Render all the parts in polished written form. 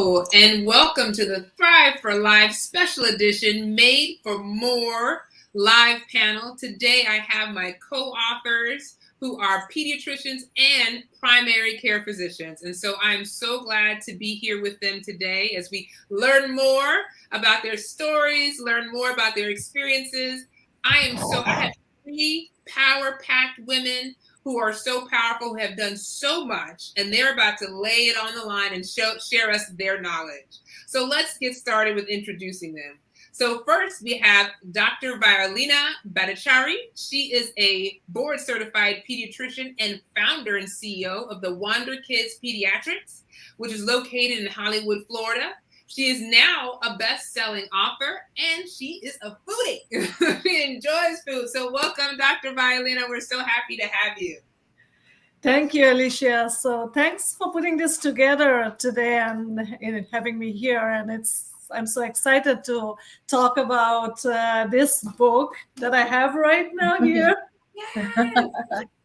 Hello, and welcome to the Thrive for Life special edition Made for More live panel. Today I have my co-authors who are pediatricians and primary care physicians. And so I'm so glad to be here with them today as we learn more about their stories, learn more about their experiences. I have three power-packed women who are so powerful, who have done so much, and they're about to lay it on the line and share us their knowledge. So let's get started with introducing them. So first we have Dr. Violina Bhattacharya. She is a board-certified pediatrician and founder and CEO of the Wonder Kids Pediatrics, which is located in Hollywood, Florida. She is now a best-selling author, and she is a foodie. She enjoys food. So welcome, Dr. Violina. We're so happy to have you. Thank you, Alicia. So thanks for putting this together today and having me here. And I'm so excited to talk about this book that I have right now here.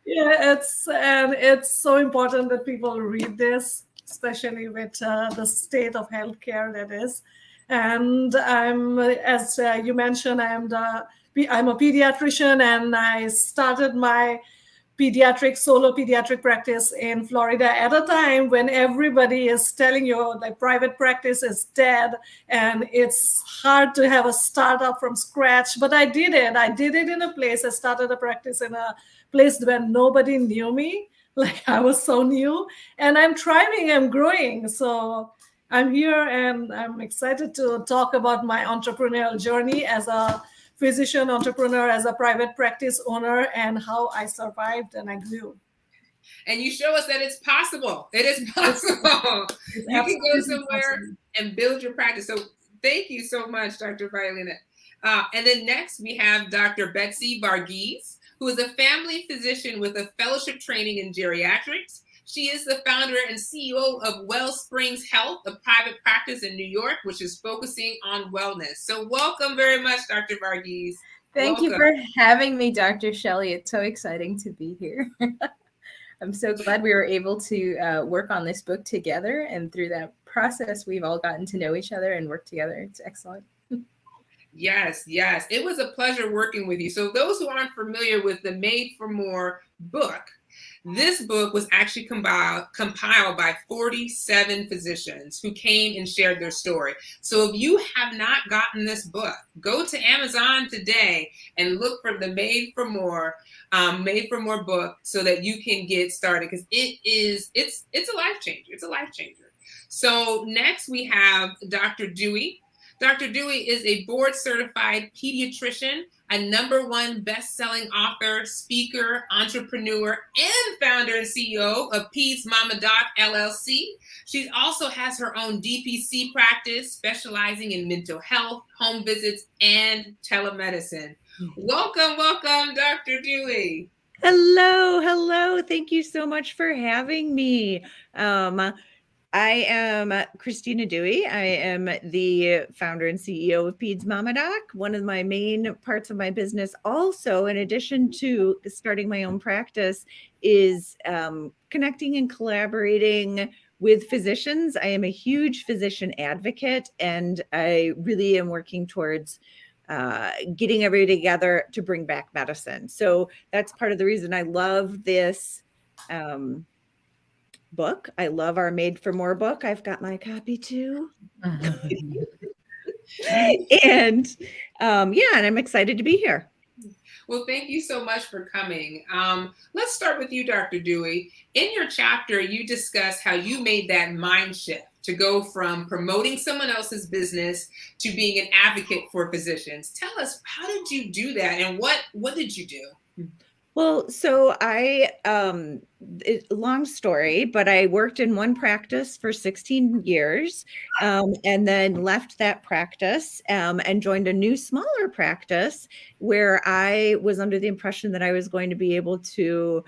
Yes. It's so important that people read this, especially with the state of healthcare that is. And as you mentioned, I'm a pediatrician, and I started my solo pediatric practice in Florida at a time when everybody is telling you that private practice is dead and it's hard to have a startup from scratch. But I did it. I started a practice in a place where nobody knew me. Like, I was so new, and I'm thriving, I'm growing. So I'm here, and I'm excited to talk about my entrepreneurial journey as a physician entrepreneur, as a private practice owner, and how I survived and I grew. And you show us that it's possible. It is possible. You can go somewhere and build your practice. So thank you so much, Dr. Violina. And then next we have Dr. Betsy Varghese, who is a family physician with a fellowship training in geriatrics. She is the founder and CEO of Wellsprings Health, a private practice in New York, which is focusing on wellness. So welcome very much, Dr. Varghese. Thank you for having me, Dr. Shelley. It's so exciting to be here. I'm so glad we were able to work on this book together. And through that process, we've all gotten to know each other and work together. It's excellent. Yes. It was a pleasure working with you. So those who aren't familiar with the Made for More book, this book was actually compiled by 47 physicians who came and shared their story. So if you have not gotten this book, go to Amazon today and look for the Made for More book so that you can get started, because it's a life changer. It's a life changer. So next we have Dr. Dewey. Dr. Dewey is a board-certified pediatrician, a #1 best-selling author, speaker, entrepreneur, and founder and CEO of Peds Mama Doc LLC. She also has her own DPC practice, specializing in mental health, home visits, and telemedicine. Welcome, Dr. Dewey. Hello. Thank you so much for having me. I am Christina Dewey. I am the founder and CEO of Peds Mama Doc. One of my main parts of my business also, in addition to starting my own practice, is connecting and collaborating with physicians. I am a huge physician advocate, and I really am working towards getting everybody together to bring back medicine. So that's part of the reason I love this book. I love our Made for More book. I've got my copy too. And I'm excited to be here. Well, thank you so much for coming. Let's start with you, Dr. Dewey. In your chapter, you discuss how you made that mind shift to go from promoting someone else's business to being an advocate for physicians. Tell us, how did you do that, and what did you do? Well, so long story, but I worked in one practice for 16 years and then left that practice and joined a new smaller practice where I was under the impression that I was going to be able to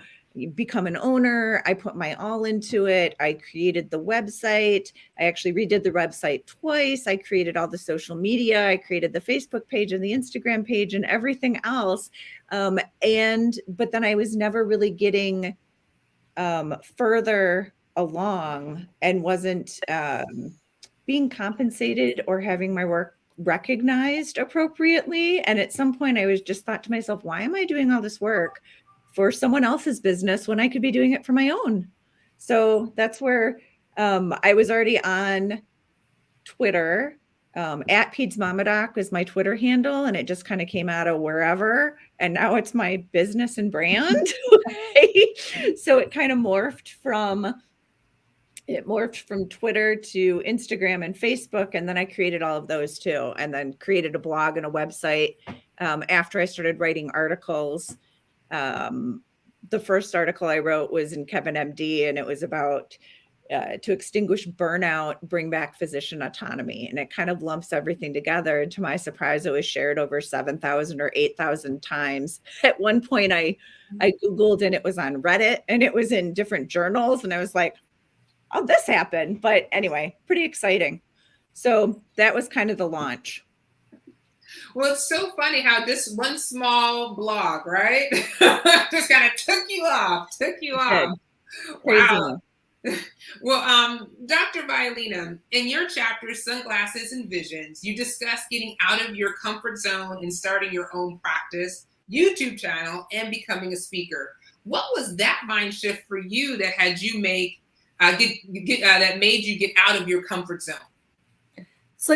become an owner. I put my all into it. I created the website. I actually redid the website twice. I created all the social media. I created the Facebook page and the Instagram page and everything else. But then I was never really getting further along and wasn't being compensated or having my work recognized appropriately. And at some point I was just thought to myself, why am I doing all this work for someone else's business when I could be doing it for my own? So that's where I was already on Twitter. At Peds Mamadoc is my Twitter handle, and it just kind of came out of wherever. And now it's my business and brand. So it kind of morphed from Twitter to Instagram and Facebook. And then I created all of those too. And then created a blog and a website after I started writing articles. The first article I wrote was in Kevin MD, and it was about to extinguish burnout, bring back physician autonomy. And it kind of lumps everything together. And to my surprise, it was shared over 7,000 or 8,000 times. At one point I Googled, and it was on Reddit, and it was in different journals. And I was like, oh, this happened. But anyway, pretty exciting. So that was kind of the launch. Well, it's so funny how this one small blog, right, just kind of took you off. Wow. Well, Dr. Violina, in your chapter, Sunglasses and Visions, you discuss getting out of your comfort zone and starting your own practice, YouTube channel, and becoming a speaker. What was that mind shift for you that had you make that made you get out of your comfort zone? So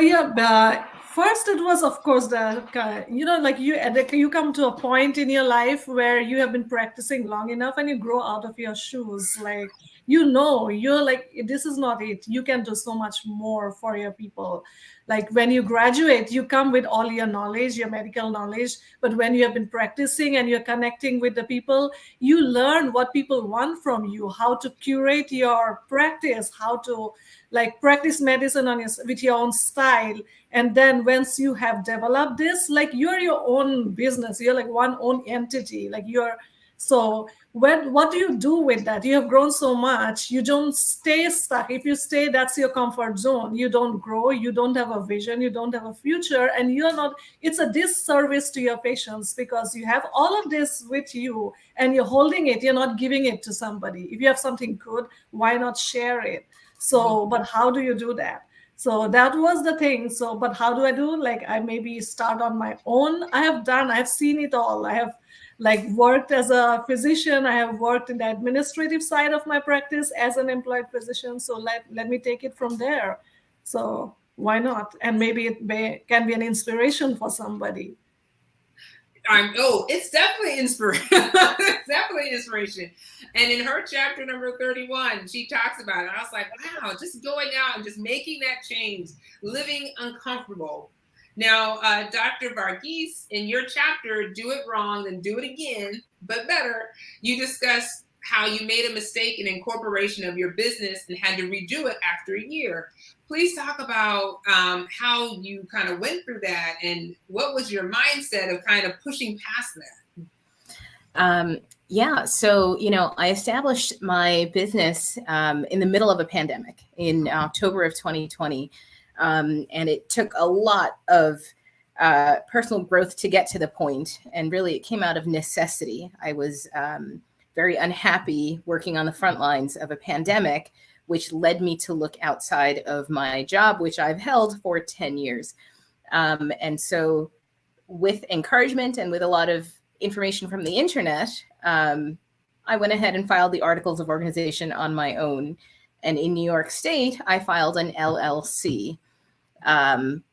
first it was, of course, you come to a point in your life where you have been practicing long enough and you grow out of your shoes. Like, you're like, this is not it. You can do so much more for your people. Like when you graduate, you come with all your knowledge, your medical knowledge. But when you have been practicing and you're connecting with the people, you learn what people want from you, how to curate your practice, how to practice medicine with your own style. And then once you have developed this, you're your own business, you're like one own entity, so what do you do with that? You have grown so much, you don't stay stuck. If you stay, that's your comfort zone. You don't grow, you don't have a vision, you don't have a future, and it's a disservice to your patients because you have all of this with you and you're holding it, you're not giving it to somebody. If you have something good, why not share it? So, but how do you do that? So that was the thing. So, but how do I do? I maybe start on my own. I have seen it all. I have worked as a physician. I have worked in the administrative side of my practice as an employed physician. So let me take it from there. So why not? And maybe it can be an inspiration for somebody. It's definitely inspiration. It's definitely inspiration. And in her chapter number 31, she talks about it. I was like, wow, just going out and just making that change, living uncomfortable. Now, Dr. Varghese, in your chapter, Do It Wrong, Then Do It Again, But Better, you discuss how you made a mistake in incorporation of your business and had to redo it after a year. Please talk about how you kind of went through that and what was your mindset of kind of pushing past that? So, I established my business in the middle of a pandemic in October of 2020. And it took a lot of personal growth to get to the point. And really, it came out of necessity. I was very unhappy working on the front lines of a pandemic, which led me to look outside of my job, which I've held for 10 years. And so with encouragement and with a lot of information from the internet, I went ahead and filed the articles of organization on my own. And in New York State, I filed an LLC,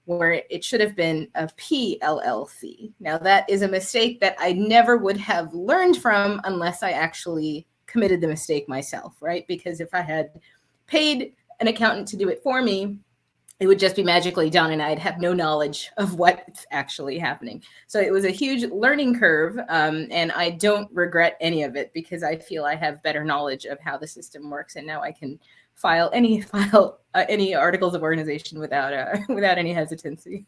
where it should have been a PLLC. Now, that is a mistake that I never would have learned from unless I actually committed the mistake myself, right? Because if I had paid an accountant to do it for me, it would just be magically done and I'd have no knowledge of what's actually happening. So it was a huge learning curve, and I don't regret any of it because I feel I have better knowledge of how the system works, and now I can file any articles of organization without any hesitancy.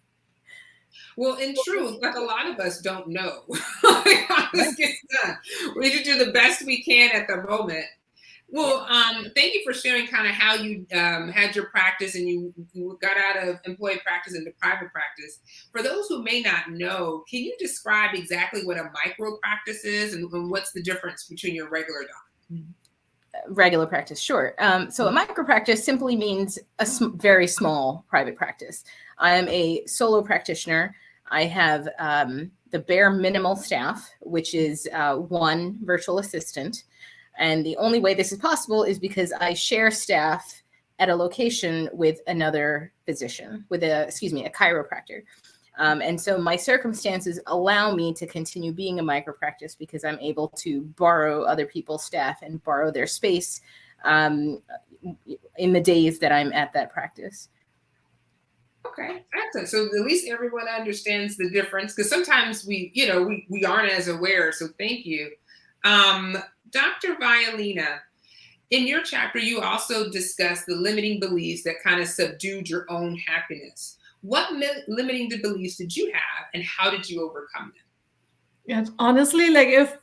Well, in truth, a lot of us don't know how this gets done. We need to do the best we can at the moment. Well, thank you for sharing kind of how you had your practice and you got out of employee practice into private practice. For those who may not know, can you describe exactly what a micro practice is and what's the difference between your regular doctor? regular practice, sure. So a micro practice simply means a very small private practice. I am a solo practitioner. I have the bare minimal staff, which is one virtual assistant. And the only way this is possible is because I share staff at a location with another physician, with a chiropractor. And so my circumstances allow me to continue being a micro practice because I'm able to borrow other people's staff and borrow their space in the days that I'm at that practice. Okay, excellent. So at least everyone understands the difference, because sometimes we aren't as aware. So thank you. Dr. Violina, in your chapter, you also discuss the limiting beliefs that kind of subdued your own happiness. What limiting beliefs did you have, and how did you overcome them? Yeah, honestly, like if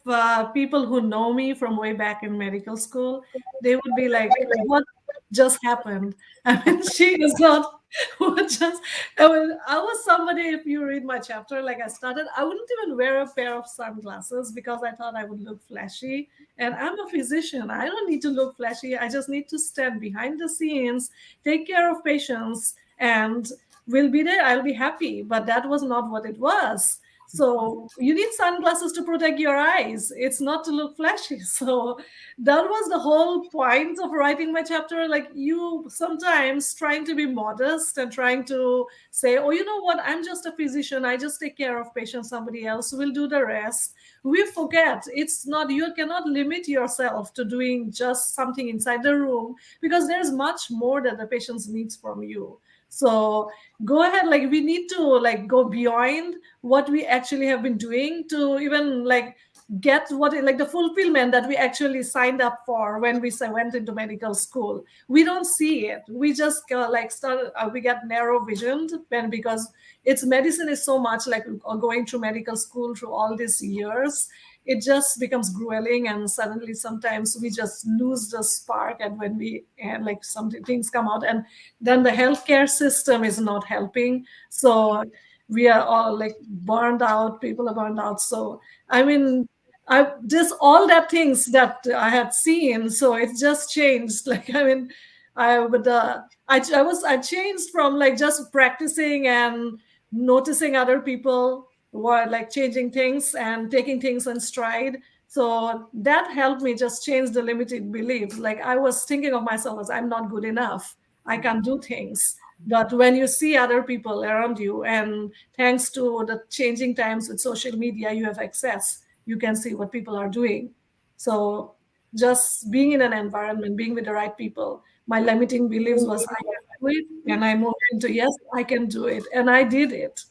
people who know me from way back in medical school, they would be like, "What just happened?" I mean, she is not. What just? I was somebody. If you read my chapter, like I wouldn't even wear a pair of sunglasses because I thought I would look flashy. And I'm a physician. I don't need to look flashy. I just need to stand behind the scenes, take care of patients, and we'll be there. I'll be happy. But that was not what it was. So you need sunglasses to protect your eyes. It's not to look flashy. So that was the whole point of writing my chapter. Like, you sometimes trying to be modest and trying to say, oh, you know what? I'm just a physician. I just take care of patients. Somebody else will do the rest. We forget it's not, you cannot limit yourself to doing just something inside the room, because there's much more that the patient needs from you. So go ahead, like we need to like go beyond what we actually have been doing to even like get what like the fulfillment that we actually signed up for when we went into medical school. We don't see it. We just we get narrow visioned, and because it's medicine is so much like going through medical school through all these years, it just becomes grueling, and suddenly sometimes we just lose the spark. And when like some things come out, and then the healthcare system is not helping, so we are all like burned out. People are burned out. So I mean, I just all that things that I had seen, so it just changed. Like I mean, I changed from like just practicing and noticing other people were like changing things and taking things in stride. So that helped me just change the limited beliefs. Like I was thinking of myself as I'm not good enough. I can't do things. But when you see other people around you, and thanks to the changing times with social media, you have access, you can see what people are doing. So just being in an environment, being with the right people, my limiting beliefs was I can do it. And I moved into, yes, I can do it. And I did it.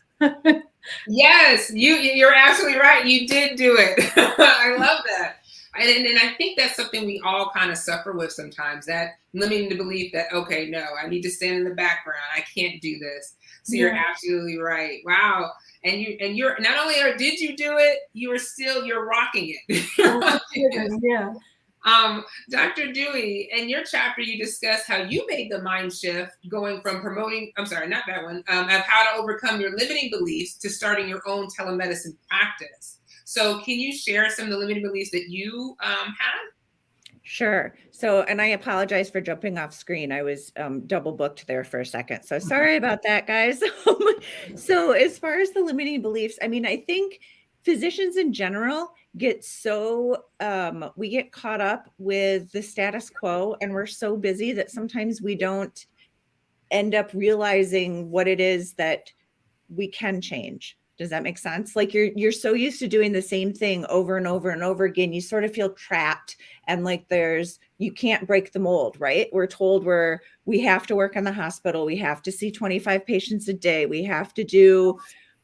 Yes, you're absolutely right. You did do it. I love that. And I think that's something we all kind of suffer with sometimes, that limiting the belief that, okay, no, I need to stand in the background. I can't do this. So Yeah. You're absolutely right. Wow. And you're not only did you do it, you're rocking it. You're rocking it. Yeah. Dr. Dewey, in your chapter, you discuss how you made the mind shift going from of how to overcome your limiting beliefs to starting your own telemedicine practice. So can you share some of the limiting beliefs that you had? Sure. So, and I apologize for jumping off screen. I was double booked there for a second. So sorry about that, guys. So as far as the limiting beliefs, I mean, I think physicians in general get we get caught up with the status quo, and we're so busy that sometimes we don't end up realizing what it is that we can change. Does that make sense? Like you're so used to doing the same thing over and over and over again, you sort of feel trapped, and like you can't break the mold, right? We're told we have to work in the hospital, we have to see 25 patients a day, we have to do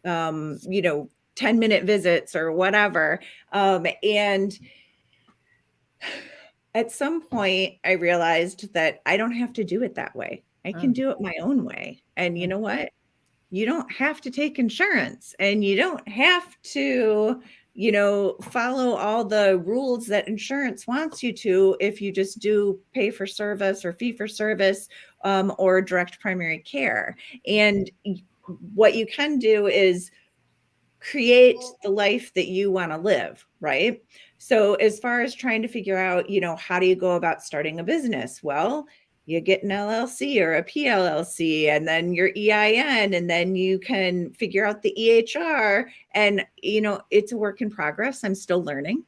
10-minute visits or whatever. And at some point I realized that I don't have to do it that way. I can do it my own way. And you know what? You don't have to take insurance, and you don't have to, follow all the rules that insurance wants you to if you just do pay for service or fee for service or direct primary care. And what you can do is create the life that you want to live, right? So as far as trying to figure out, how do you go about starting a business? Well, you get an LLC or a PLLC and then your EIN, and then you can figure out the EHR. And, it's a work in progress. I'm still learning.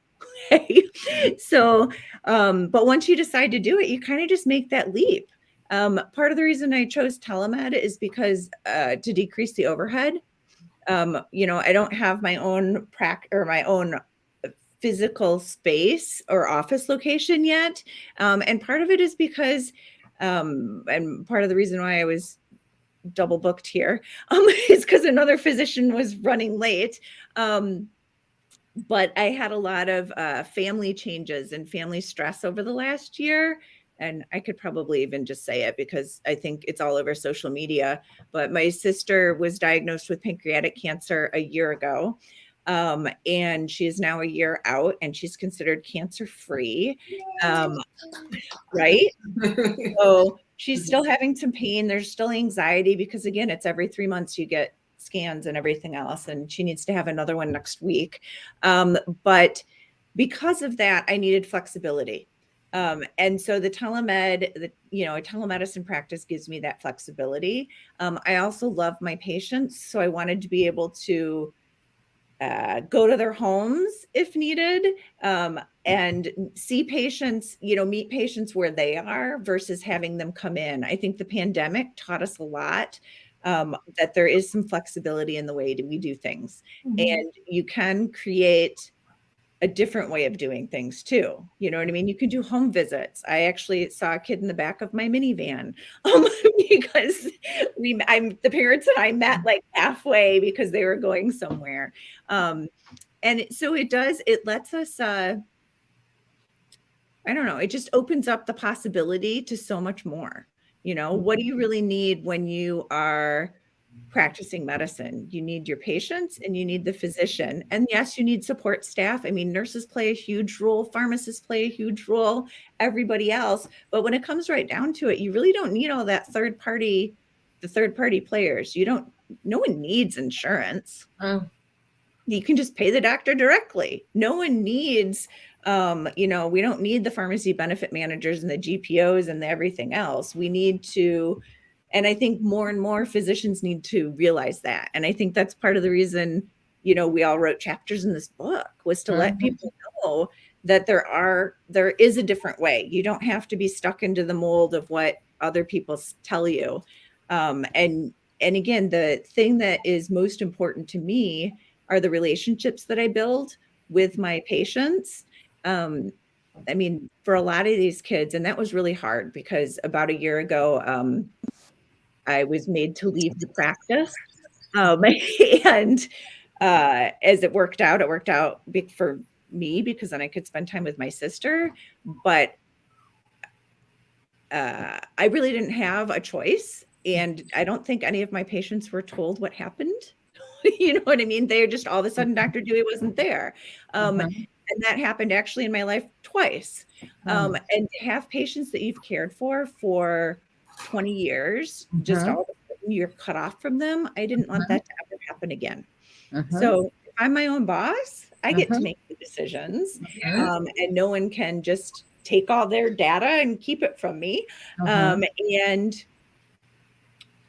So, but once you decide to do it, you kind of just make that leap. Part of the reason I chose telemed is because to decrease the overhead. I don't have my own my own physical space or office location yet. And part of it is because, and part of the reason why I was double booked here is because another physician was running late. But I had a lot of family changes and family stress over the last year. And I could probably even just say it because I think it's all over social media. But my sister was diagnosed with pancreatic cancer a year ago. And she is now a year out and she's considered cancer-free. Right? So she's still having some pain. There's still anxiety because, again, it's every 3 months you get scans and everything else. And she needs to have another one next week. But because of that, I needed flexibility. And so the telemed, a telemedicine practice gives me that flexibility. I also love my patients. So I wanted to be able to go to their homes if needed, and see patients, meet patients where they are versus having them come in. I think the pandemic taught us a lot, that there is some flexibility in the way that we do things. And you can create a different way of doing things too. You know what I mean? You can do home visits. I actually saw a kid in the back of my minivan because the parents and I met like halfway because they were going somewhere. And so it lets us, I don't know, it just opens up the possibility to so much more. What do you really need when you are practicing medicine? You need your patients and you need the physician. And yes, you need support staff. I mean, nurses play a huge role, pharmacists play a huge role, everybody else. But when it comes right down to it, you really don't need all that the third party players. No one needs insurance. You can just pay the doctor directly. No one needs, we don't need the pharmacy benefit managers and the GPOs and the everything else. We need to, and I think more and more physicians need to realize that. And I think that's part of the reason, we all wrote chapters in this book, was to let people know that there is a different way. You don't have to be stuck into the mold of what other people tell you. And again, the thing that is most important to me are the relationships that I build with my patients. I mean, for a lot of these kids, and that was really hard because about a year ago, I was made to leave the practice. And as it worked out for me because then I could spend time with my sister. But I really didn't have a choice. And I don't think any of my patients were told what happened. You know what I mean? They just all of a sudden, Dr. Dewey wasn't there. And that happened actually in my life twice. And to have patients that you've cared for 20 years, just all of a sudden you're cut off from them. I didn't want that to ever happen again. So if I'm my own boss, I get to make the decisions, and no one can just take all their data and keep it from me. And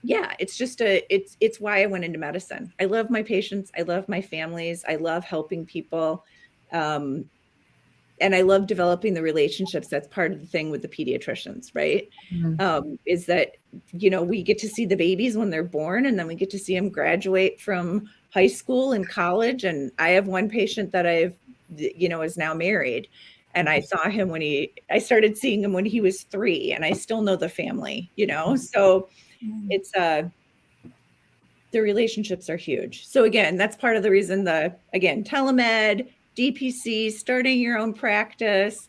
yeah, it's just it's why I went into medicine. I love my patients. I love my families. I love helping people. And I love developing the relationships. That's part of the thing with the pediatricians, right? Is that, we get to see the babies when they're born, and then we get to see them graduate from high school and college. And I have one patient that is now married. And I saw him I started seeing him when he was 3, and I still know the family, so it's, the relationships are huge. So again, that's part of the reason telemed, DPC, starting your own practice,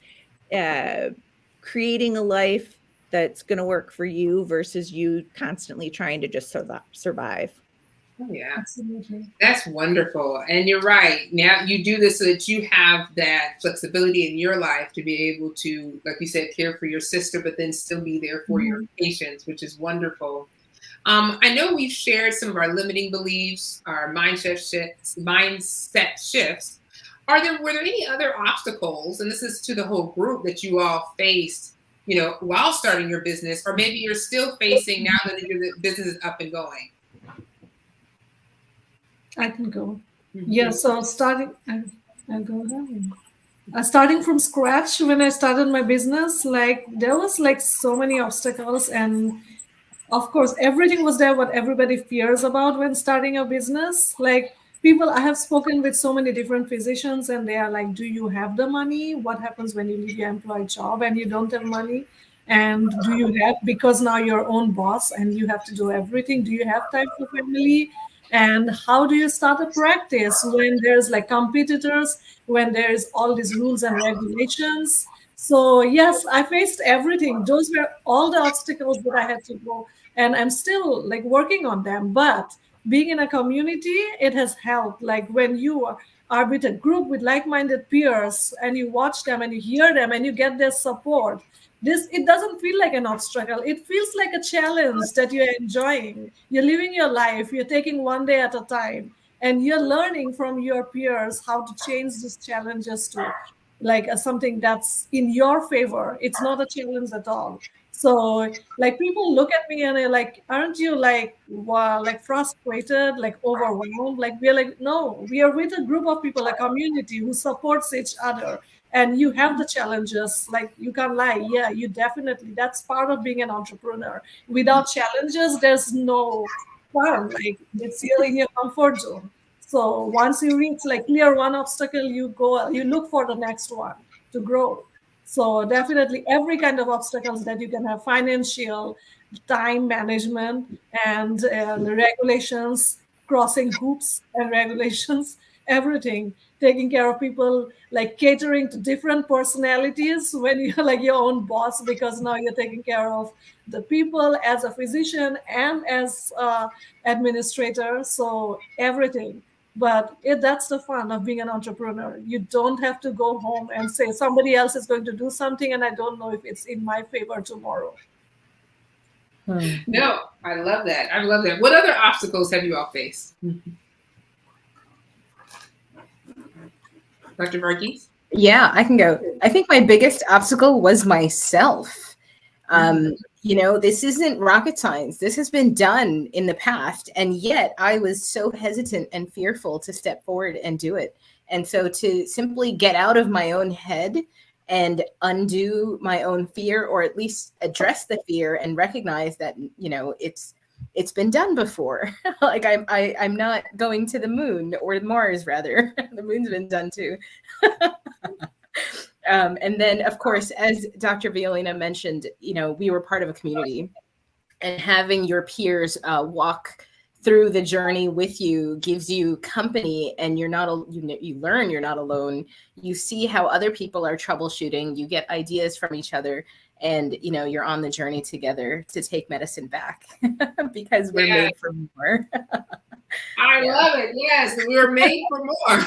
creating a life that's going to work for you versus you constantly trying to just survive. Oh, yeah, Absolutely. that's wonderful. And you're right. Now you do this so that you have that flexibility in your life to be able to, like you said, care for your sister, but then still be there for your patients, which is wonderful. I know we've shared some of our limiting beliefs, our mindset shifts. Were there any other obstacles, and this is to the whole group, that you all faced, while starting your business, or maybe you're still facing now that your business is up and going? I can go. Yeah, so I'll go ahead. Starting from scratch, when I started my business, like there was like so many obstacles, and of course everything was there what everybody fears about when starting a business. Like I have spoken with so many different physicians, and they are like, do you have the money? What happens when you leave your employed job and you don't have money? And do you have, because now you're your own boss and you have to do everything, do you have time for family? And how do you start a practice when there's like competitors, when there's all these rules and regulations? So yes, I faced everything. Those were all the obstacles that I had to go, and I'm still like working on them. But being in a community, it has helped. Like when you are with a group with like-minded peers, and you watch them and you hear them and you get their support, it doesn't feel like an obstacle. It feels like a challenge that you're enjoying. You're living your life, you're taking one day at a time, and you're learning from your peers how to change these challenges to like something that's in your favor. It's not a challenge at all. So like people look at me and they're like, aren't you like, wow, like frustrated, like overwhelmed? Like we're like, no, we are with a group of people, a community who supports each other. And you have the challenges, like you can't lie. Yeah, you definitely, that's part of being an entrepreneur. Without challenges, there's no fun. Like it's still in your comfort zone. So once you reach like clear one obstacle, you look for the next one to grow. So definitely every kind of obstacles that you can have, financial, time management, and regulations, crossing hoops and regulations, everything, taking care of people, like catering to different personalities when you're like your own boss, because now you're taking care of the people as a physician and as administrator. So everything. But that's the fun of being an entrepreneur. You don't have to go home and say somebody else is going to do something and I don't know if it's in my favor tomorrow. No, I love that. I love that. What other obstacles have you all faced? Dr. Varghese? Yeah, I can go. I think my biggest obstacle was myself. This isn't rocket science. This has been done in the past. And yet I was so hesitant and fearful to step forward and do it. And so to simply get out of my own head and undo my own fear, or at least address the fear and recognize that, it's been done before. Like I'm not going to the moon, or Mars rather. The moon's been done too. And then, of course, as Dr. Violina mentioned, we were part of a community, and having your peers walk through the journey with you gives you company, and you learn you're not alone. You see how other people are troubleshooting. You get ideas from each other, and you're on the journey together to take medicine back because we're made for more. I love it. Yes, we were made for more.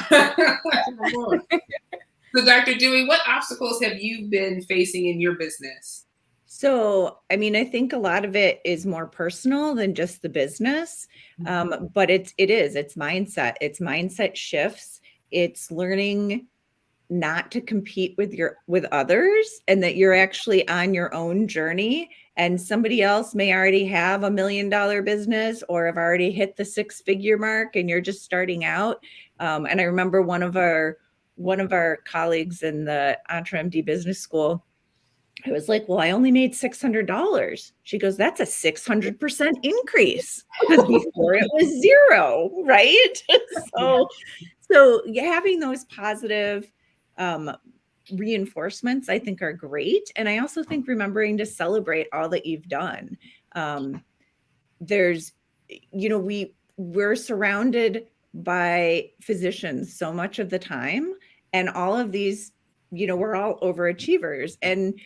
So, Dr. Dewey, what obstacles have you been facing in your business? So, I think a lot of it is more personal than just the business, but it's mindset. It's mindset shifts. It's learning not to compete with others, and that you're actually on your own journey, and somebody else may already have $1 million business or have already hit the 6-figure mark, and you're just starting out. And I remember one of our colleagues in the EntreMD business school, I was like, well, I only made $600. She goes, that's a 600% increase, because before it was zero, right? So having those positive reinforcements, I think, are great. And I also think remembering to celebrate all that you've done. We're surrounded by physicians so much of the time, and all of these, we're all overachievers, and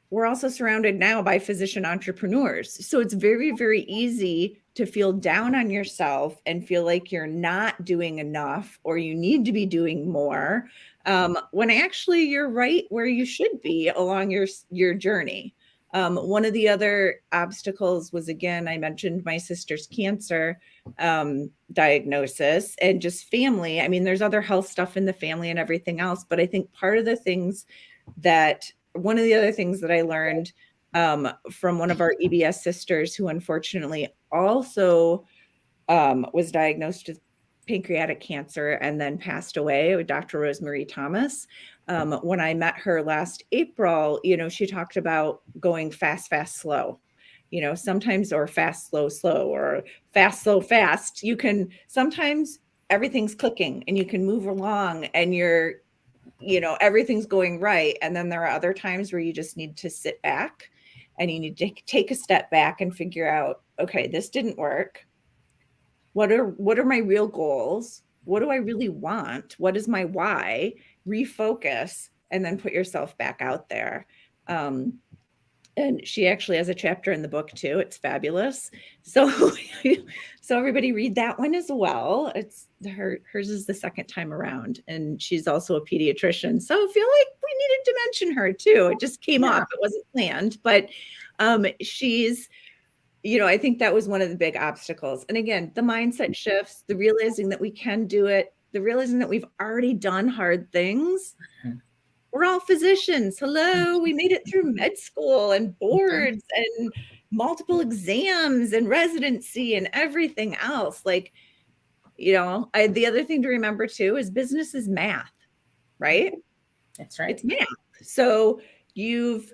we're also surrounded now by physician entrepreneurs. So it's very, very easy to feel down on yourself and feel like you're not doing enough, or you need to be doing more, when actually you're right where you should be along your journey. One of the other obstacles was, again, I mentioned my sister's cancer diagnosis and just family. I mean, there's other health stuff in the family and everything else, but I think one of the other things that I learned from one of our EBS sisters, who unfortunately also was diagnosed with pancreatic cancer and then passed away, with Dr. Rosemary Thomas. When I met her last April, she talked about going fast, fast, slow, sometimes, or fast, slow, slow, or fast, slow, fast. Sometimes everything's clicking and you can move along and everything's going right. And then there are other times where you just need to sit back and you need to take a step back and figure out, okay, this didn't work. What are my real goals? What do I really want? What is my why? Refocus and then put yourself back out there. And she actually has a chapter in the book too. It's fabulous. So everybody read that one as well. Hers is the second time around, and she's also a pediatrician. So I feel like we needed to mention her too. It just came up. It wasn't planned, but she's, I think that was one of the big obstacles. And again, the mindset shifts, the realizing that we can do it, the realizing that we've already done hard things. We're all physicians. Hello, we made it through med school and boards and multiple exams and residency and everything else. The other thing to remember too is business is math, right? That's right. It's math. So you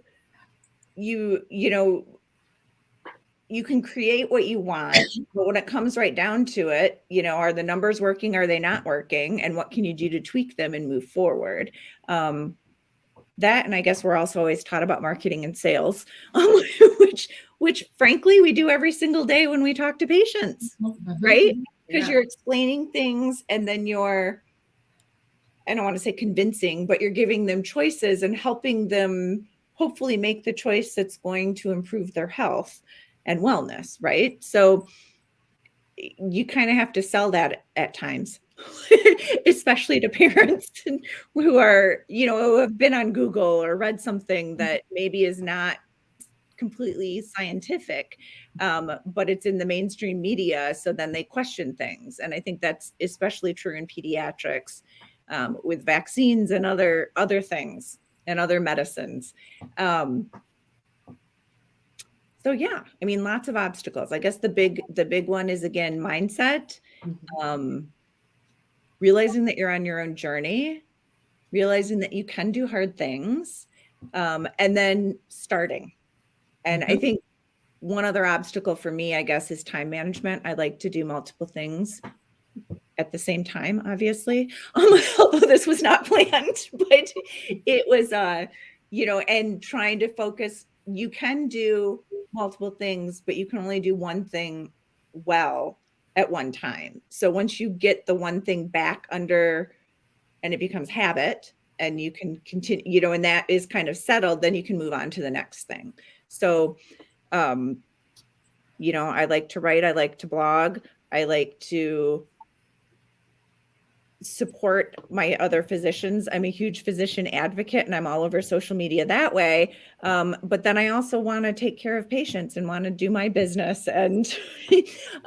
can create what you want, but when it comes right down to it, are the numbers working? Are they not working? And what can you do to tweak them and move forward? That, and I guess we're also always taught about marketing and sales, which frankly, we do every single day when we talk to patients, right? Because you're explaining things and then I don't want to say convincing, but you're giving them choices and helping them hopefully make the choice that's going to improve their health and wellness, right? So you kind of have to sell that at times, especially to parents who are, who have been on Google or read something that maybe is not completely scientific, but it's in the mainstream media. So then they question things. And I think that's especially true in pediatrics with vaccines and other things and other medicines. So yeah, I mean, lots of obstacles. I guess the big one is, again, mindset, realizing that you're on your own journey, realizing that you can do hard things, and then starting. And I think one other obstacle for me, I guess, is time management. I like to do multiple things at the same time, obviously, although this was not planned, but it was, and trying to focus. You can do multiple things, but you can only do one thing well at one time. So once you get the one thing back under and it becomes habit and you can continue, and that is kind of settled, then you can move on to the next thing. So, I like to write, I like to blog, I like to support my other physicians. I'm a huge physician advocate and I'm all over social media that way. But then I also want to take care of patients and want to do my business and,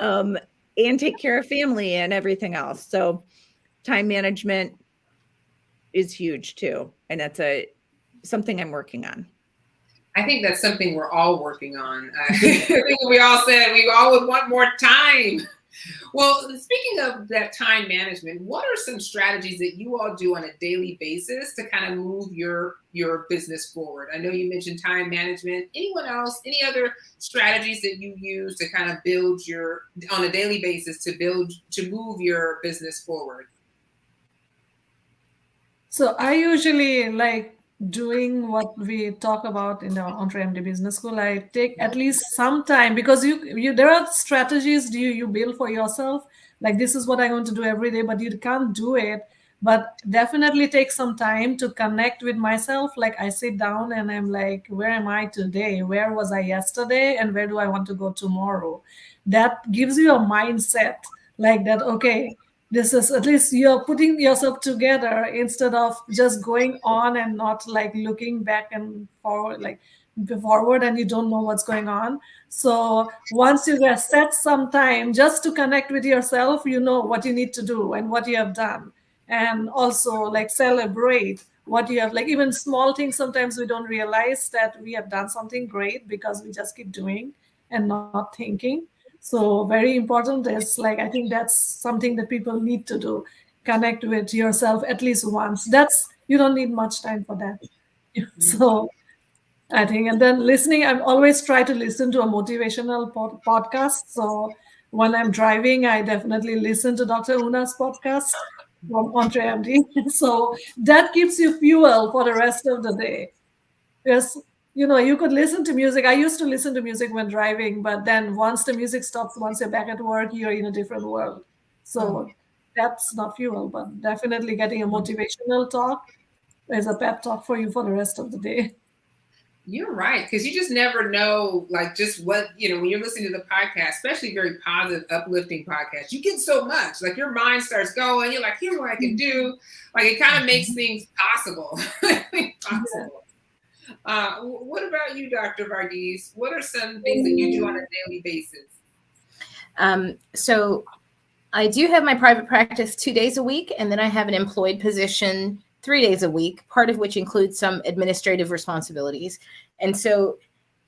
and take care of family and everything else. So time management is huge too. And that's something I'm working on. I think that's something we're all working on. I think we all said we all would want more time. Well, speaking of that time management, what are some strategies that you all do on a daily basis to kind of move your business forward? I know you mentioned time management. Anyone else, any other strategies that you use to kind of build on a daily basis to move your business forward? So I usually like doing what we talk about in the EntreMD Business School. I take at least some time because you there are strategies you build for yourself. Like, this is what I'm going to do every day, but you can't do it. But definitely take some time to connect with myself. Like, I sit down and I'm like, where am I today? Where was I yesterday? And where do I want to go tomorrow? That gives you a mindset like that. Okay, this is, at least you're putting yourself together instead of just going on and not like looking back and forward. Like, forward and you don't know what's going on. So once you get set some time just to connect with yourself, you know what you need to do and what you have done. And also like celebrate what you have, like even small things. Sometimes we don't realize that we have done something great because we just keep doing and not thinking. So very important is like, I think that's something that people need to do. Connect with yourself at least once. That's, you don't need much time for that. So I think, and then listening, I always try to listen to a motivational podcast. So when I'm driving, I definitely listen to Dr. Una's podcast from Entre MD. So that keeps you fuel for the rest of the day. Yes, you know, you could listen to music. I used to listen to music when driving, but then once the music stops, once you're back at work, you're in a different world. So that's not fuel, but definitely getting a motivational talk is a pep talk for you for the rest of the day. You're right, because you just never know, like, just what, when you're listening to the podcast, especially very positive, uplifting podcasts, you get so much. Like, your mind starts going. You're like, here's what I can do. Like, it kind of makes things possible. Possible. What about you, Dr. Varghese? What are some things that you do on a daily basis? So I do have my private practice 2 days a week, and then I have an employed position 3 days a week, part of which includes some administrative responsibilities. And so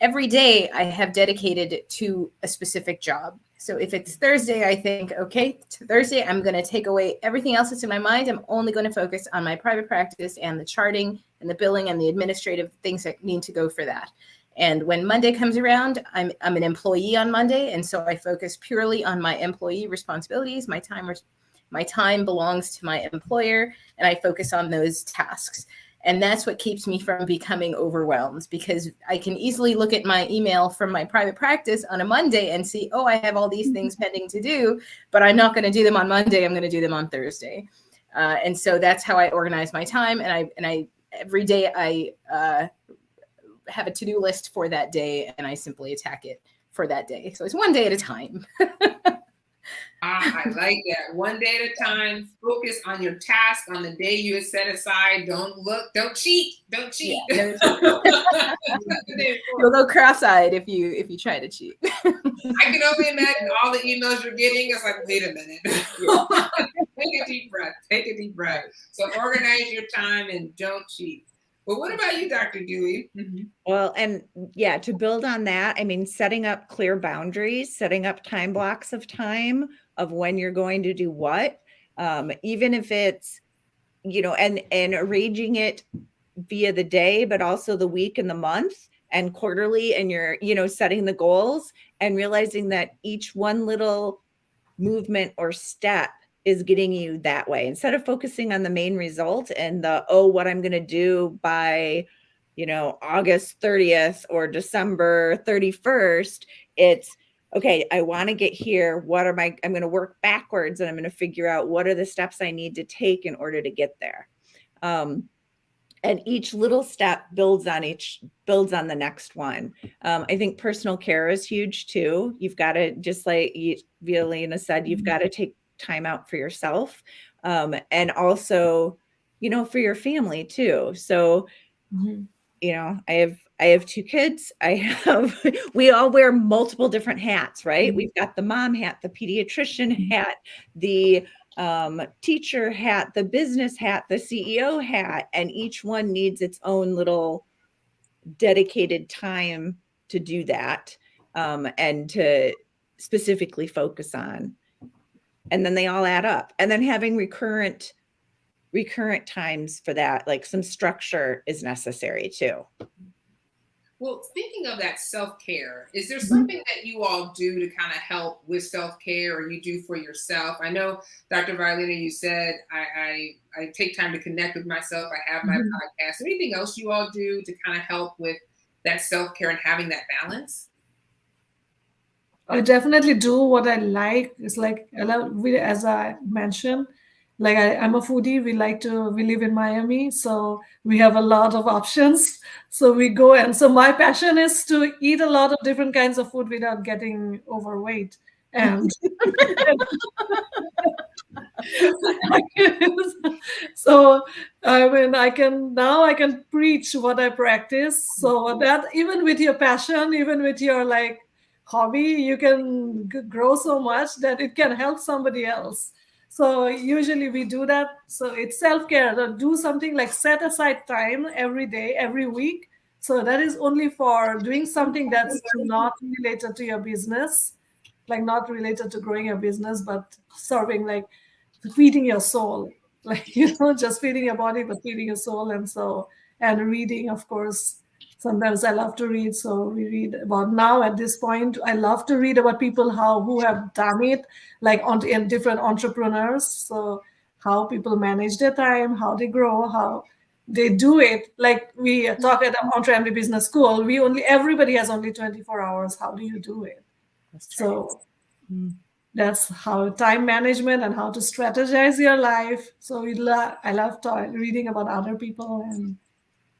every day I have dedicated to a specific job. So if it's Thursday, I think, okay, Thursday, I'm going to take away everything else that's in my mind. I'm only going to focus on my private practice and the charting and the billing and the administrative things that need to go for that. And when Monday comes around, I'm an employee on Monday. And so I focus purely on my employee responsibilities. My time belongs to my employer, and I focus on those tasks. And that's what keeps me from becoming overwhelmed, because I can easily look at my email from my private practice on a Monday and see, oh, I have all these things pending to do, but I'm not going to do them on Monday. I'm going to do them on Thursday. And so that's how I organize my time. And I every day I have a to-do list for that day, and I simply attack it for that day. So it's one day at a time. I like that. One day at a time. Focus on your task on the day you have set aside. Don't cheat. Don't cheat. Yeah, no You'll go cross-eyed if you try to cheat. I can only imagine all the emails you're getting. It's like, wait a minute. Yeah. Take a deep breath. Take a deep breath. So organize your time and don't cheat. But what about you, Dr. Dewey? Mm-hmm. Well, and yeah, to build on that, I mean, setting up clear boundaries, setting up time blocks of time of when you're going to do what, even if it's, and arranging it via the day, but also the week and the month and quarterly, and you're, setting the goals and realizing that each one little movement or step is getting you that way, instead of focusing on the main result and what I'm going to do by, August 30th or December 31st. It's okay. I want to get here. I'm going to work backwards, and I'm going to figure out what are the steps I need to take in order to get there. And each little step builds on the next one. I think personal care is huge too. You've got to, just like Violina said, you've got to take time out for yourself, and also, for your family too. So, I have 2 kids. We all wear multiple different hats, right? Mm-hmm. We've got the mom hat, the pediatrician hat, the teacher hat, the business hat, the CEO hat, and each one needs its own little dedicated time to do that, and to specifically focus on. And then they all add up, and then having recurrent times for that, like some structure is necessary too. Well, thinking of that self-care, is there something that you all do to kind of help with self-care, or you do for yourself? I know, Dr. Violina, you said, I take time to connect with myself. I have my podcast. Anything else you all do to kind of help with that self-care and having that balance? I definitely do what I like. It's like, as I mentioned, like I'm a foodie. We live in Miami, so we have a lot of options. So we go, and so my passion is to eat a lot of different kinds of food without getting overweight. And so I mean, I can preach what I practice. So that even with your passion, even with your like hobby, you can grow so much that it can help somebody else. So usually we do that. So it's self-care. Do something like set aside time every day, every week. So that is only for doing something that's not related to your business, like not related to growing your business, but serving, like feeding your soul, like just feeding your body but feeding your soul. And reading, of course, sometimes I love to read, so we read about, now at this point I love to read about people who have done it, like in different entrepreneurs, so how people manage their time, how they grow, how they do it. Like we talk at Entre MD Business School, everybody has only 24 hours. How do you do it? That's So that's how time management and how to strategize your life. So I love reading about other people, and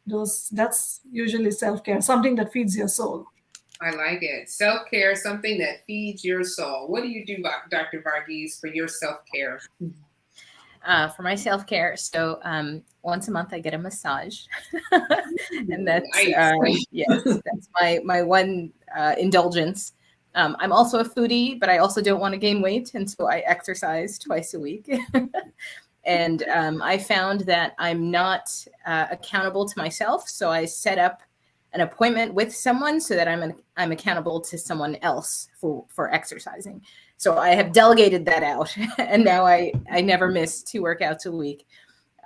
that's usually self-care, something that feeds your soul. I like it. Self-care, something that feeds your soul. What do you do, Dr. Varghese, for your self-care? For my self-care, so once a month I get a massage, and that's nice. yes, that's my one indulgence. I'm also a foodie, but I also don't want to gain weight, and so I exercise twice a week. And I found that I'm not accountable to myself, so I set up an appointment with someone so that I'm accountable to someone else for exercising. So I have delegated that out, and now I never miss 2 workouts a week.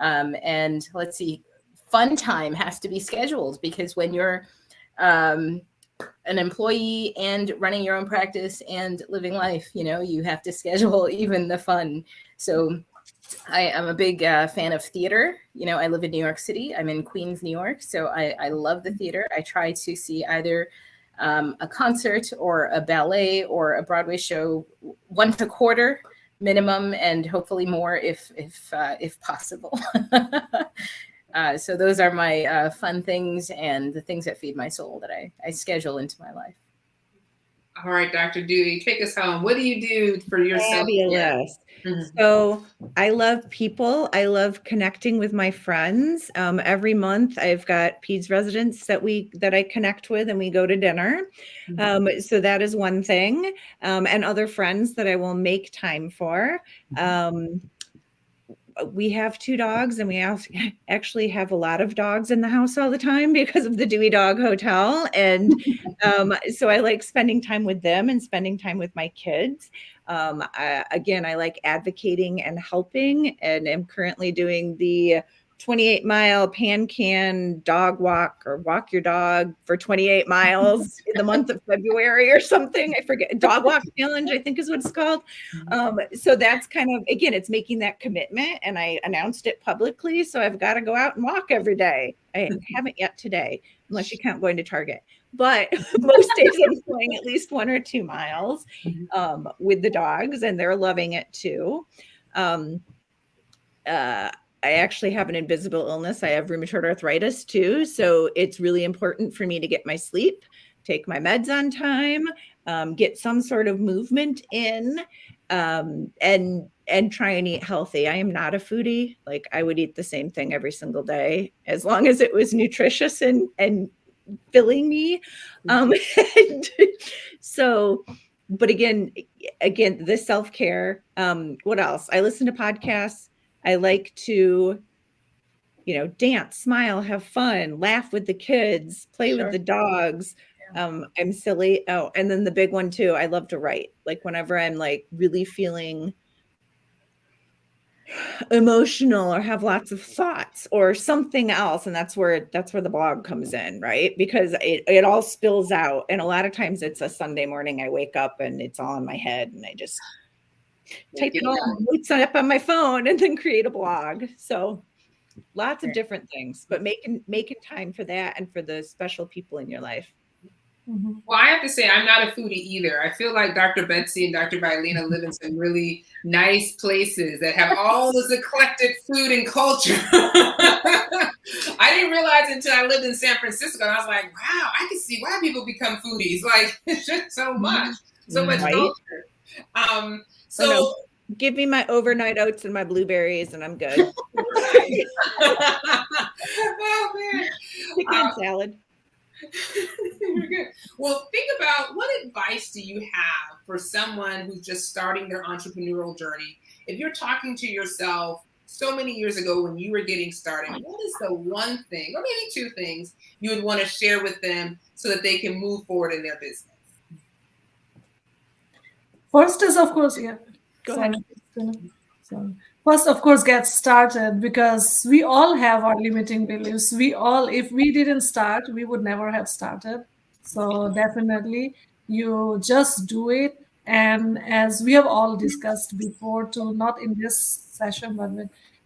And let's see, fun time has to be scheduled, because when you're an employee and running your own practice and living life, you have to schedule even the fun. So I am a big fan of theater. I live in New York City. I'm in Queens, New York. So I love the theater. I try to see either a concert or a ballet or a Broadway show once a quarter minimum, and hopefully more if possible. So those are my fun things and the things that feed my soul that I schedule into my life. All right, Dr. Dewey, take us home. What do you do for yourself? Fabulous. So I love people. I love connecting with my friends. Every month I've got Peds residents that I connect with, and we go to dinner. So that is one thing. And other friends that I will make time for. We have 2 dogs, and we actually have a lot of dogs in the house all the time because of the Dewey Dog Hotel. And so I like spending time with them and spending time with my kids. I like advocating and helping, and am currently doing the 28-mile pan-can dog walk, or walk your dog for 28 miles in the month of February or something. I forget. Dog walk challenge, I think is what it's called. So that's kind of, again, it's making that commitment, and I announced it publicly. So I've got to go out and walk every day. I haven't yet today, unless you count going to Target. But most days I'm going at least 1 or 2 miles with the dogs, and they're loving it too. I actually have an invisible illness. I have rheumatoid arthritis too. So it's really important for me to get my sleep, take my meds on time, get some sort of movement in, and try and eat healthy. I am not a foodie. Like, I would eat the same thing every single day, as long as it was nutritious and filling me. So, but again, the self-care, what else? I listen to podcasts. I like to, dance, smile, have fun, laugh with the kids, play with the dogs. I'm silly. Oh, and then the big one too, I love to write. Like, whenever I'm like really feeling emotional or have lots of thoughts or something else, and that's where the blog comes in, right? Because it all spills out, and a lot of times it's a Sunday morning, I wake up and it's all in my head, and I just type it all, notes up on my phone, and then create a blog. So lots of different things, but making time for that and for the special people in your life. Well, I have to say, I'm not a foodie either. I feel like Dr. Betsy and Dr. Vilena live in some really nice places that have all this eclectic food and culture. I didn't realize until I lived in San Francisco, and I was like, wow, I can see why people become foodies. Like, it's just so much Right. culture. So give me my overnight oats and my blueberries and I'm good. oh man. Chicken salad. You're good. Well, think about what advice do you have for someone who's just starting their entrepreneurial journey? If you're talking to yourself so many years ago when you were getting started, what is the one thing, or maybe two things, you would want to share with them so that they can move forward in their business? First is, of course, yeah. Go Sorry. ahead. So first, of course, get started, because we all have our limiting beliefs. If we didn't start, we would never have started. So definitely, you just do it. And as we have all discussed before, too, not in this session, but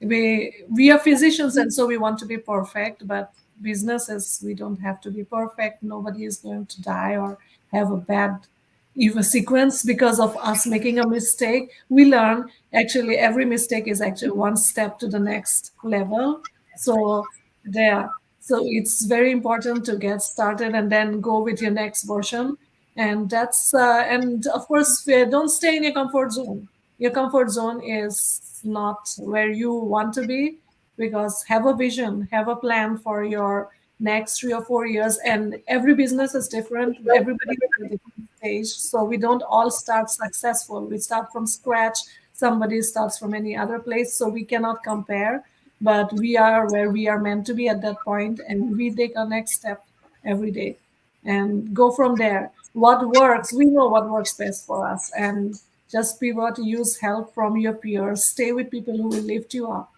we are physicians, and so we want to be perfect. But business is, we don't have to be perfect. Nobody is going to die or have a bad even sequence because of us making a mistake. We learn, actually every mistake is actually one step to the next level. So it's very important to get started and then go with your next version. And that's and of course, don't stay in your comfort zone. Your comfort zone is not where you want to be, because have a vision, have a plan for your next 3 or 4 years. And every business is different, everybody is at a different stage, so we don't all start successful. We start from scratch, somebody starts from any other place, so we cannot compare. But we are where we are meant to be at that point, and we take our next step every day and go from there. What works, we know what works best for us, and just pivot, use help from your peers, stay with people who will lift you up,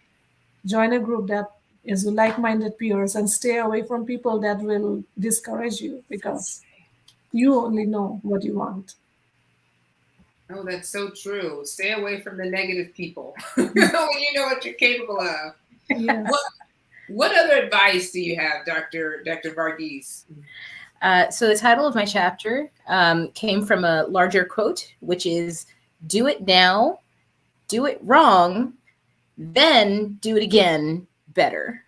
join a group that is like-minded peers, and stay away from people that will discourage you, because you only know what you want. Oh, that's so true. Stay away from the negative people. You know what you're capable of. Yes. What other advice do you have, Dr. Varghese? So the title of my chapter came from a larger quote, which is, do it now, do it wrong, then do it again better,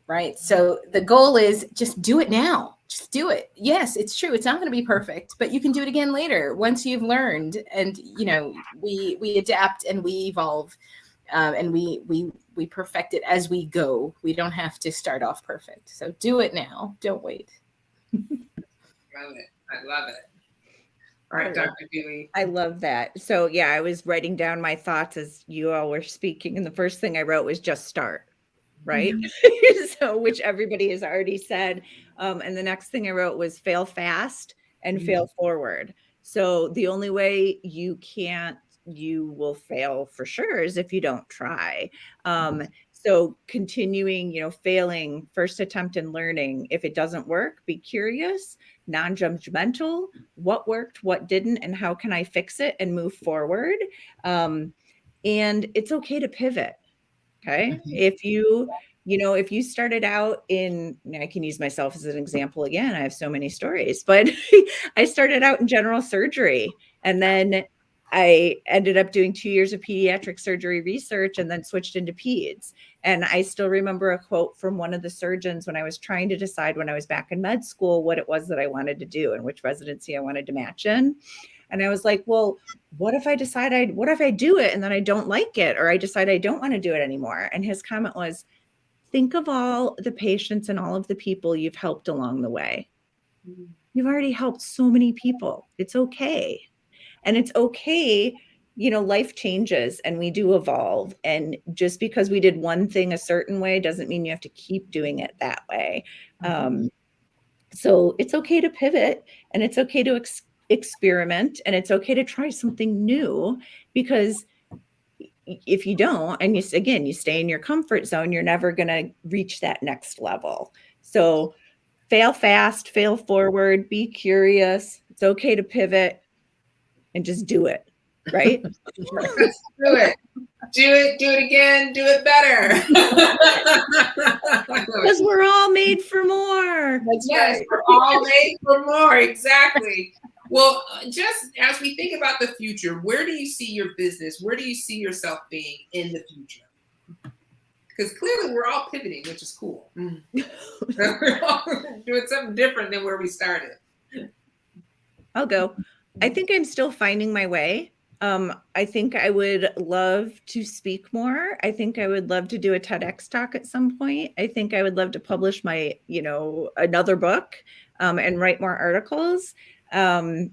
right? So the goal is just do it now. Just do it. Yes, it's true. It's not going to be perfect, but you can do it again later once you've learned. And, we adapt and we evolve, and we perfect it as we go. We don't have to start off perfect. So do it now. Don't wait. Love it. I love it. All right, Dr. Dewey. I love that. So yeah, I was writing down my thoughts as you all were speaking, and the first thing I wrote was just start, right? Mm-hmm. So which everybody has already said. And the next thing I wrote was fail fast and fail forward. So the only way you will fail for sure is if you don't try. So continuing, failing, first attempt and learning. If it doesn't work, be curious, non-judgmental, what worked, what didn't, and how can I fix it and move forward? And it's okay to pivot. Okay. If you started out I can use myself as an example again. I have so many stories, but I started out in general surgery, and then I ended up doing 2 years of pediatric surgery research and then switched into peds. And I still remember a quote from one of the surgeons when I was trying to decide when I was back in med school what it was that I wanted to do and which residency I wanted to match in. And I was like, well, what if I do it and then I don't like it, or I decide I don't want to do it anymore? And his comment was, think of all the patients and all of the people you've helped along the way. You've already helped so many people. It's okay. And it's okay, life changes and we do evolve. And just because we did one thing a certain way doesn't mean you have to keep doing it that way. So it's okay to pivot, and it's okay to experiment, and it's okay to try something new, because if you don't, and you stay in your comfort zone, you're never going to reach that next level. So fail fast, fail forward, be curious. It's okay to pivot. And just do it, right? Do it. Do it again. Do it better. Because we're all made for more. Yes, we're all made for more. Exactly. Well, just as we think about the future, where do you see your business? Where do you see yourself being in the future? Because clearly we're all pivoting, which is cool. We're all doing something different than where we started. I'll go. I think I'm still finding my way. I think I would love to speak more. I think I would love to do a TEDx talk at some point. I think I would love to publish my, another book and write more articles. And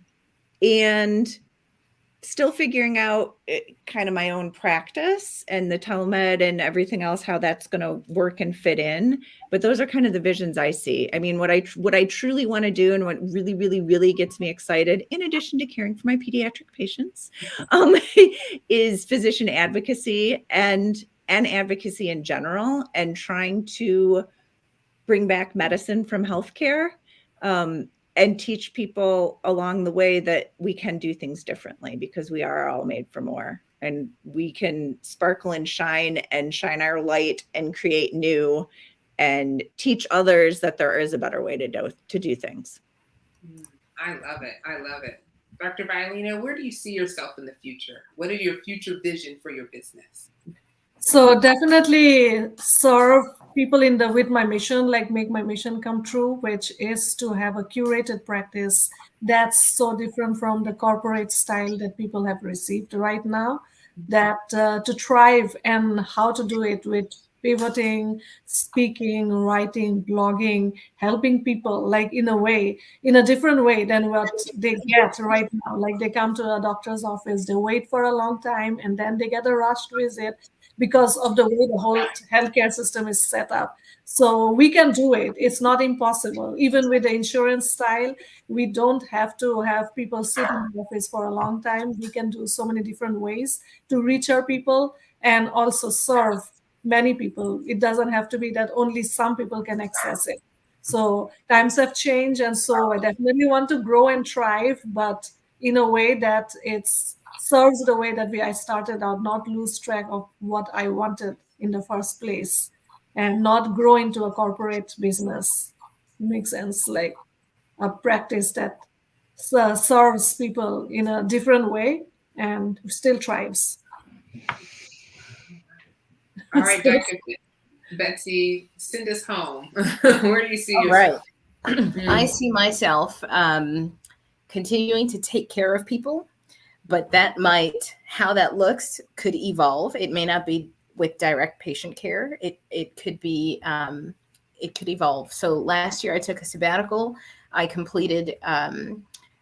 still figuring out kind of my own practice and the telemed and everything else, how that's going to work and fit in. But those are kind of the visions I see. I mean, what I truly want to do and what really, really, really gets me excited, in addition to caring for my pediatric patients, is physician advocacy and advocacy in general, and trying to bring back medicine from healthcare. And teach people along the way that we can do things differently, because we are all made for more, and we can sparkle and shine our light and create new, and teach others that there is a better way to do things. I love it. I love it. Dr. Violina, where do you see yourself in the future? What are your future vision for your business? So definitely serve people with my mission, like make my mission come true, which is to have a curated practice that's so different from the corporate style that people have received right now, that to thrive, and how to do it with pivoting, speaking, writing, blogging, helping people like in a different way than what they get right now. Like they come to a doctor's office, they wait for a long time, and then they get a rushed visit because of the way the whole healthcare system is set up. So we can do it. It's not impossible. Even with the insurance style, we don't have to have people sit in the office for a long time. We can do so many different ways to reach our people and also serve many people. It doesn't have to be that only some people can access it. So times have changed. And so I definitely want to grow and thrive, but in a way that it's serves the way that I started out, not lose track of what I wanted in the first place, and not grow into a corporate business. Makes sense, like a practice that serves people in a different way and still thrives. All right, Dr. Betsy, send us home. Where do you see yourself? Right. I see myself continuing to take care of people, but how that looks could evolve. It may not be with direct patient care. It could be, it could evolve. So last year I took a sabbatical. I completed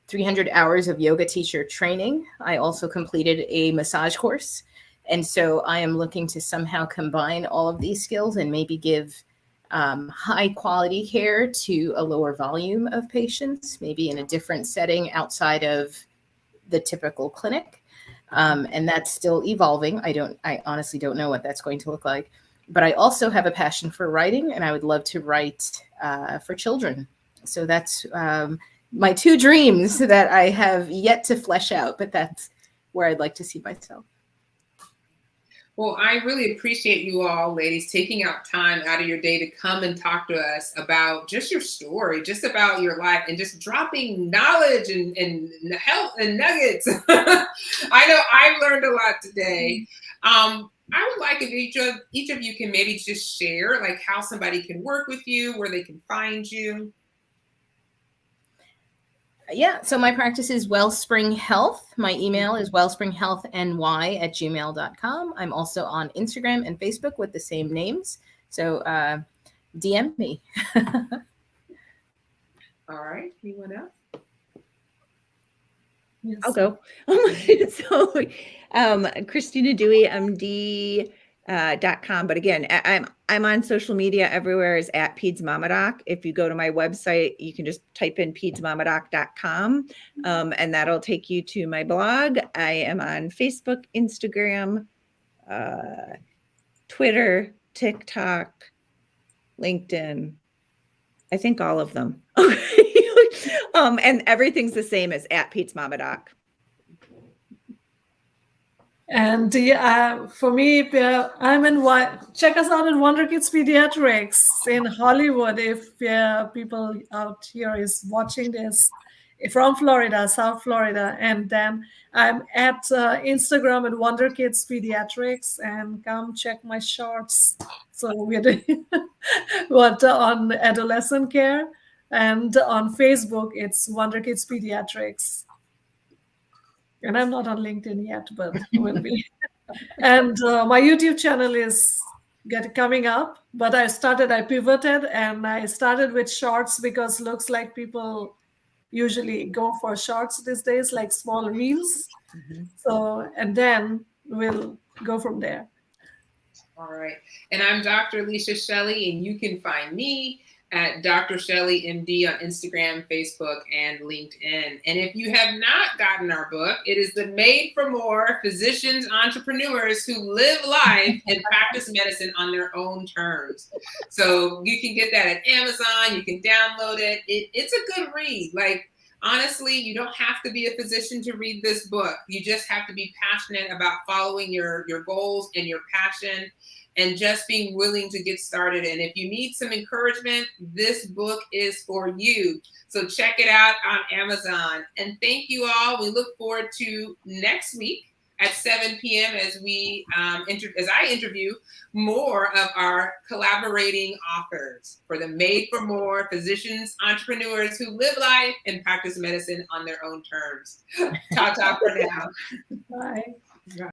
300 hours of yoga teacher training. I also completed a massage course. And so I am looking to somehow combine all of these skills and maybe give high quality care to a lower volume of patients, maybe in a different setting outside of the typical clinic. And that's still evolving. I honestly don't know what that's going to look like, but I also have a passion for writing, and I would love to write for children. So that's my two dreams that I have yet to flesh out, but that's where I'd like to see myself. Well, I really appreciate you all, ladies, taking out time out of your day to come and talk to us about just your story, just about your life, and just dropping knowledge and health and nuggets. I know I've learned a lot today. I would like if each of you can maybe just share like how somebody can work with you, where they can find you. Yeah, so my practice is Wellspring Health. My email is wellspringhealthny@gmail.com. I'm also on Instagram and Facebook with the same names. So DM me. All right. Anyone else? Yes. I'll go. So Christina Dewey, MD.com. But again, I'm on social media everywhere as @PedsMamaDoc. If you go to my website, you can just type in PedsMamaDoc.com, and that'll take you to my blog. I am on Facebook, Instagram, Twitter, TikTok, LinkedIn. I think all of them. And everything's the same as @PedsMamaDoc. And for me, I'm in check us out at Wonder Kids Pediatrics in Hollywood. If people out here is watching this from Florida, South Florida, and then I'm at Instagram at Wonder Kids Pediatrics, and come check my shorts. So we're doing on adolescent care, and on Facebook it's Wonder Kids Pediatrics. And I'm not on LinkedIn yet, but will be. And my YouTube channel is coming up, but I pivoted and I started with shorts because looks like people usually go for shorts these days, like small reels. So, and then we'll go from there. All right. And I'm Dr. Alicia Shelley, and you can find me at Dr. Shelley MD on Instagram, Facebook, and LinkedIn. And if you have not gotten our book, it is the Made for More Physicians, Entrepreneurs Who Live Life and Practice Medicine on Their Own Terms. So you can get that at Amazon. You can download it. It's a good read. Like, honestly, you don't have to be a physician to read this book. You just have to be passionate about following your goals and your passion and just being willing to get started. And if you need some encouragement, this book is for you. So check it out on Amazon. And thank you all. We look forward to next week at 7 p.m. as I interview more of our collaborating authors for the Made for More Physicians, Entrepreneurs Who Live Life and Practice Medicine on Their Own Terms. Ta-ta for now. Bye.